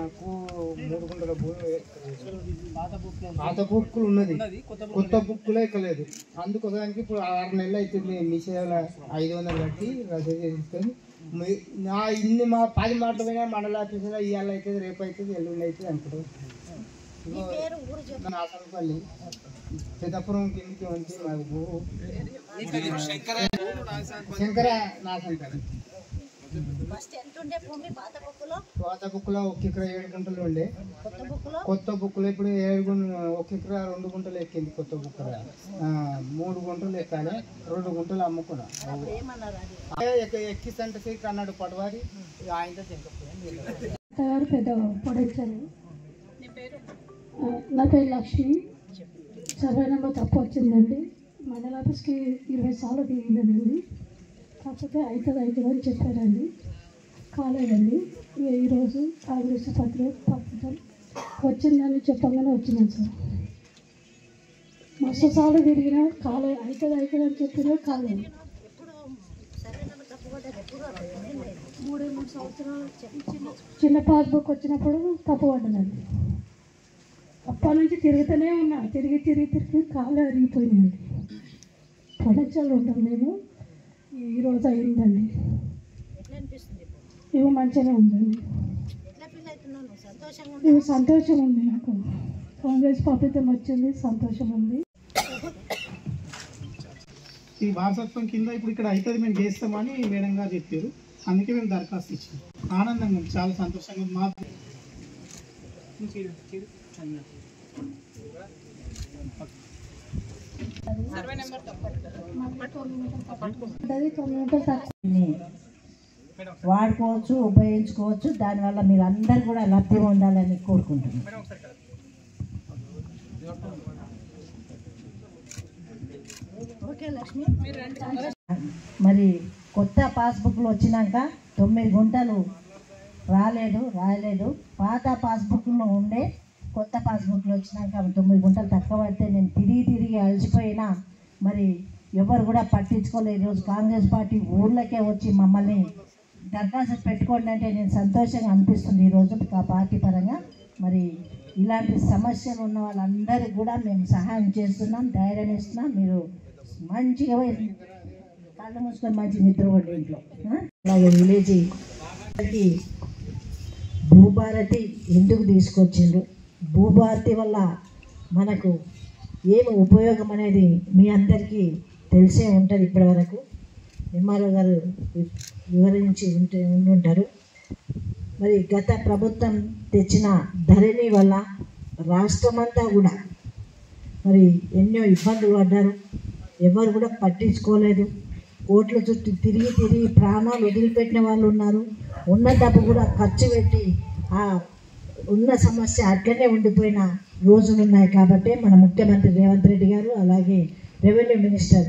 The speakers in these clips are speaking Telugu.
మాకు 3 గుంటల భూమి పాత బుక్కులు ఉన్నది, కొత్త బుక్కులే ఎక్కలేదు. అందుకోసానికి ఇప్పుడు 6 నెలలు అవుతుంది. మీ సేవల 500 కట్టి రసీదు చేసుకొని ఇన్ని మా 10 మాటలు పోయినా మండల ఆఫీసులో ఇవాళ అవుతుంది, రేపు అవుతుంది, ఎల్లుండి అవుతుంది అనుకుంటాం. నాసనపల్లి పెద్దపురం కిందికి వచ్చి మాకు శంకర నాసనపల్లి. పాత బుక్లో 1 ఎకరా 7 గుంటలు ఉండే, కొత్త బుక్లో ఇప్పుడు 1 ఎకరా 2 గుంటలు ఎక్కింది. కొత్త బుక్ 3 గుంటలు ఎక్కాలి, 2 గుంటలు అమ్ముకున్నా. ఎక్కిస్తంటే సీక్ అన్నాడు పడవారి, ఆయనతో తయారు పెద్ద పొడొచ్చారు. నా పేరు లక్ష్మి. సర్వే నెంబర్ తప్పు వచ్చిందండి. మండల ఆఫీస్కి 20 సార్లు తిరిగిందండి. కాకపోతే అవుతుంది అని చెప్పారండి, కాలేదండి. ఈరోజు కాంగ్రెస్ పత్రం వచ్చిందని చెప్పగానే వచ్చిందండి సార్. మస్తు సార్లు తిరిగినా అవుతుంది అని చెప్పినా కాలేదు. 3 సంవత్సరాలు చిన్న పాస్బుక్ వచ్చినప్పుడు తప్పు పడ్డదండి. అప్పటి నుంచి తిరుగుతూనే ఉన్నా, తిరిగి కాళ్ళు అరిగిపోయినాయండి. పొడచాలు ఉంటాం మేము. ఈరోజు అయిందండి. ఇవి మంచిగానే ఉందండి. ఇవి సంతోషం ఉంది నాకు. కాంగ్రెస్ ప్రభుత్వం వచ్చింది, సంతోషం ఉంది. ఈ వారసత్వం కింద ఇప్పుడు ఇక్కడ అవుతుంది, మేము చేస్తామని మేడం గారు చెప్పారు. అందుకే మేము దరఖాస్తు ఇచ్చాం. ఆనందంగా ఉంది, చాలా సంతోషంగా ఉంది. మాకు వాడుకోవచ్చు, ఉపయోగించుకోవచ్చు. దానివల్ల మీరు అందరు కూడా లబ్ధి పొందాలని కోరుకుంటున్నాను. మరి కొత్త పాస్బుక్లు వచ్చినాక 9 గుంటలు రాలేదు. పాత పాస్బుక్లో ఉండే కొత్త పాస్బుక్లు వచ్చినాక 9 గుంటలు తక్కువ పడితే నేను తిరిగి అలసిపోయినా మరి ఎవరు కూడా పట్టించుకోలేదు. ఈరోజు కాంగ్రెస్ పార్టీ ఊళ్ళకే వచ్చి మమ్మల్ని దరఖాస్తు పెట్టుకోండి అంటే నేను సంతోషంగా అనిపిస్తుంది ఈరోజు పార్టీ పరంగా. మరి ఇలాంటి సమస్యలు ఉన్న వాళ్ళందరికీ కూడా మేము సహాయం చేస్తున్నాం, ధైర్యం ఇస్తున్నాం. మీరు మంచిగా కళ్ళు మూసుకొని మంచి నిద్రపోండి ఇంట్లో. అలాగే విలేజ్ భూభారతి ఎందుకు తీసుకొచ్చిండ్రు, భూభారతి వల్ల మనకు ఏమి ఉపయోగం అనేది మీ అందరికీ తెలిసే ఉంటుంది. ఇప్పటి వరకు ఎంఆర్ఓ గారు వివరించి ఉంటుంటారు. మరి గత ప్రభుత్వం తెచ్చిన ధరణి వల్ల రాష్ట్రమంతా కూడా మరి ఎన్నో ఇబ్బందులు పడ్డారు. ఎవరు కూడా పట్టించుకోలేదు. కోట్ల చుట్టూ తిరిగి ప్రాణాలు వదిలిపెట్టిన వాళ్ళు ఉన్నారు. ఉన్న డబ్బు కూడా ఖర్చు పెట్టి ఆ ఉన్న సమస్య అట్లనే ఉండిపోయిన రోజులు ఉన్నాయి. కాబట్టి మన ముఖ్యమంత్రి రేవంత్ రెడ్డి గారు, అలాగే రెవెన్యూ మినిస్టర్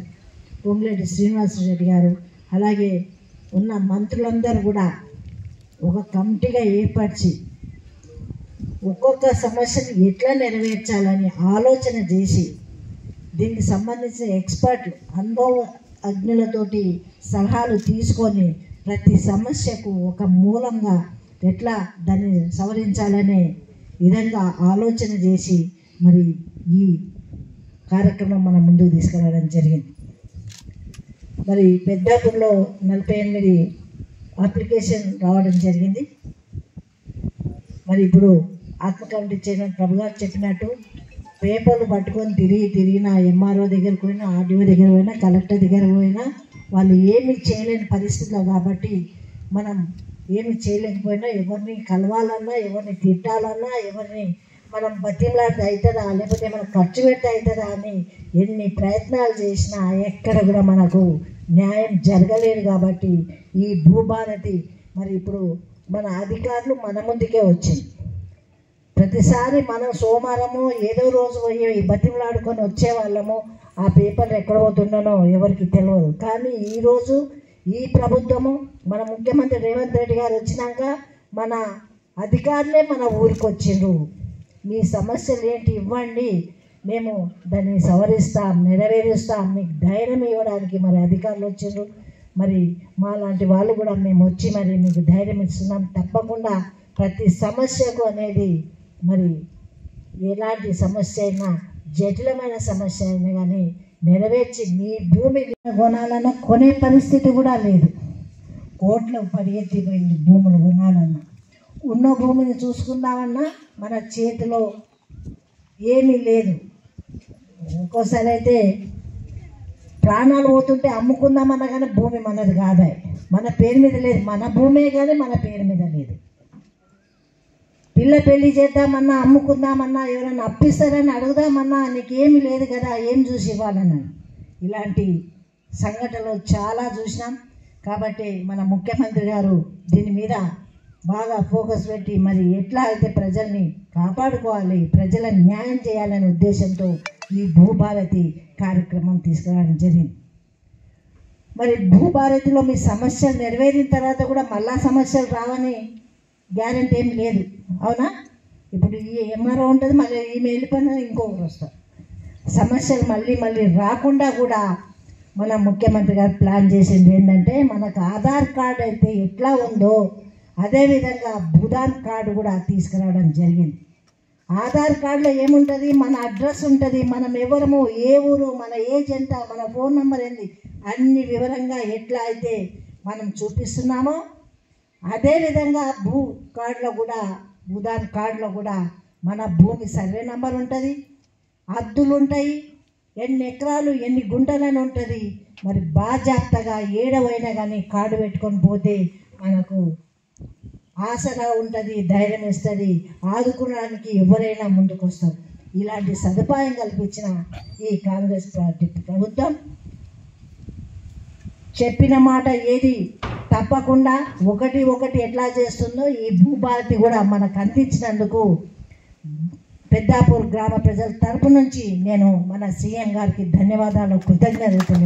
పొంగులేటి శ్రీనివాసరెడ్డి గారు, అలాగే ఉన్న మంత్రులందరూ కూడా ఒక కమిటీగా ఏర్పరిచి ఒక్కొక్క సమస్యను ఎట్లా నెరవేర్చాలని ఆలోచన చేసి దీనికి సంబంధించిన ఎక్స్పర్ట్లు అనుభవజ్ఞులతోటి సలహాలు తీసుకొని ప్రతి సమస్యకు ఒక మూలంగా ఎట్లా దాన్ని సవరించాలనే విధంగా ఆలోచన చేసి మరి ఈ కార్యక్రమం మనం ముందుకు తీసుకురావడం జరిగింది. మరి పెద్దాపూర్లో 48 అప్లికేషన్ రావడం జరిగింది. మరి ఇప్పుడు ఆత్మ కమిటీ చైర్మన్ ప్రభు గారు చెప్పినట్టు పేపర్లు పట్టుకొని తిరిగిన ఎంఆర్ఓ దగ్గరకు పోయినా, ఆర్డీఓ దగ్గర పోయినా, కలెక్టర్ దగ్గర పోయినా వాళ్ళు ఏమి చేయలేని పరిస్థితిలో కాబట్టి మనం ఏమి చేయలేకపోయినా ఎవరిని కలవాలన్నా, ఎవరిని తిట్టాలన్నా, ఎవరిని మనం బతిమలాడితే అవుతుందా, లేకపోతే మనం ఖర్చు పెడితే అవుతుందా అని ఎన్ని ప్రయత్నాలు చేసినా ఎక్కడ కూడా మనకు న్యాయం జరగలేదు. కాబట్టి ఈ భూభారతి మరి ఇప్పుడు మన అధికారులు మన ముందుకే వచ్చింది. ప్రతిసారి మనం సోమవారము ఏదో రోజు పోయి బతిమలాడుకొని వచ్చేవాళ్ళము. ఆ పేపర్లు ఎక్కడ పోతున్నానో ఎవరికి తెలియదు. కానీ ఈరోజు ఈ ప్రభుత్వము మన ముఖ్యమంత్రి రేవంత్ రెడ్డి గారు వచ్చినాక మన అధికారులే మన ఊరికి వచ్చిండ్రు. మీ సమస్యలు ఏంటి ఇవ్వండి, మేము దాన్ని సవరిస్తాం, నెరవేరుస్తాం, మీకు ధైర్యం ఇవ్వడానికి మరి అధికారులు వచ్చిండ్రు. మరి మా లాంటి వాళ్ళు కూడా మేము వచ్చి మరి మీకు ధైర్యం ఇస్తున్నాం. తప్పకుండా ప్రతి సమస్యకు అనేది మరి ఎలాంటి సమస్య అయినా జటిలమైన సమస్య అయినా కానీ నెరవేర్చి మీ భూమి కొనాలన్నా కొనే పరిస్థితి కూడా లేదు. కోట్లు పరిగెత్తిపోయింది భూములు కొనాలన్నా. ఉన్న భూమిని చూసుకుందామన్నా మన చేతిలో ఏమీ లేదు. ఒక్కోసారి అయితే ప్రాణాలు పోతుంటే అమ్ముకుందామన్నా కానీ భూమి మనది కాదా, మన పేరు మీద లేదు. మన భూమే కానీ మన పేరు మీద లేదు. పిల్ల పెళ్లి చేద్దామన్నా అమ్ముకుందామన్నా ఎవరైనా అప్పిస్తారని అడుగుదామన్నా నీకేమీ లేదు కదా, ఏం చూసి ఇవ్వాలన్నా. ఇలాంటి సంఘటనలు చాలా చూసినాం. కాబట్టి మన ముఖ్యమంత్రి గారు దీని మీద బాగా ఫోకస్ పెట్టి మరి ఎట్లా అయితే ప్రజల్ని కాపాడుకోవాలి, ప్రజలకు న్యాయం చేయాలనే ఉద్దేశంతో ఈ భూభారతి కార్యక్రమం తీసుకురావడం జరిగింది. మరి భూభారతిలో మీ సమస్యలు నెరవేరిన తర్వాత కూడా మళ్ళా సమస్యలు రావని గ్యారెంటీ ఏమి లేదు, అవునా? ఇప్పుడు ఈ ఎంఆర్ఓ ఉంటుంది, మళ్ళీ ఈమె వెళ్ళిపోయినా ఇంకొకరు వస్తారు. సమస్యలు మళ్ళీ మళ్ళీ రాకుండా కూడా మన ముఖ్యమంత్రి గారు ప్లాన్ చేసింది ఏంటంటే, మనకు ఆధార్ కార్డు అయితే ఎట్లా ఉందో అదేవిధంగా భూదాన్ కార్డు కూడా తీసుకురావడం జరిగింది. ఆధార్ కార్డులో ఏముంటుంది, మన అడ్రస్ ఉంటుంది, మనం ఎవరము, ఏ ఊరు, మన ఏజ్ ఎంత, మన ఫోన్ నెంబర్ ఏంది, అన్ని వివరంగా ఎట్లా అయితే మనం చూపిస్తున్నామో అదేవిధంగా భూ కార్డులో కూడా, భూదాన్ కార్డులో కూడా మన భూమి సర్వే నెంబర్ ఉంటుంది, హద్దులు ఉంటాయి, ఎన్ని ఎకరాలు ఎన్ని గుంటలని ఉంటుంది. మరి బాజాప్తగా ఏడవైనా కానీ కార్డు పెట్టుకొని పోతే మనకు ఆసరా ఉంటుంది, ధైర్యం ఇస్తుంది, ఆదుకోవడానికి ఎవరైనా ముందుకు వస్తారు. ఇలాంటి సదుపాయం కల్పించిన ఈ కాంగ్రెస్ పార్టీ ప్రభుత్వం చెప్పిన మాట ఏది తప్పకుండా ఒకటి ఎట్లా చేస్తుందో ఈ భూభారతి కూడా మనకు అందించినందుకు పెద్దాపూర్ గ్రామ ప్రజల తరపు నుంచి నేను మన సీఎం గారికి ధన్యవాదాలు, కృతజ్ఞతలు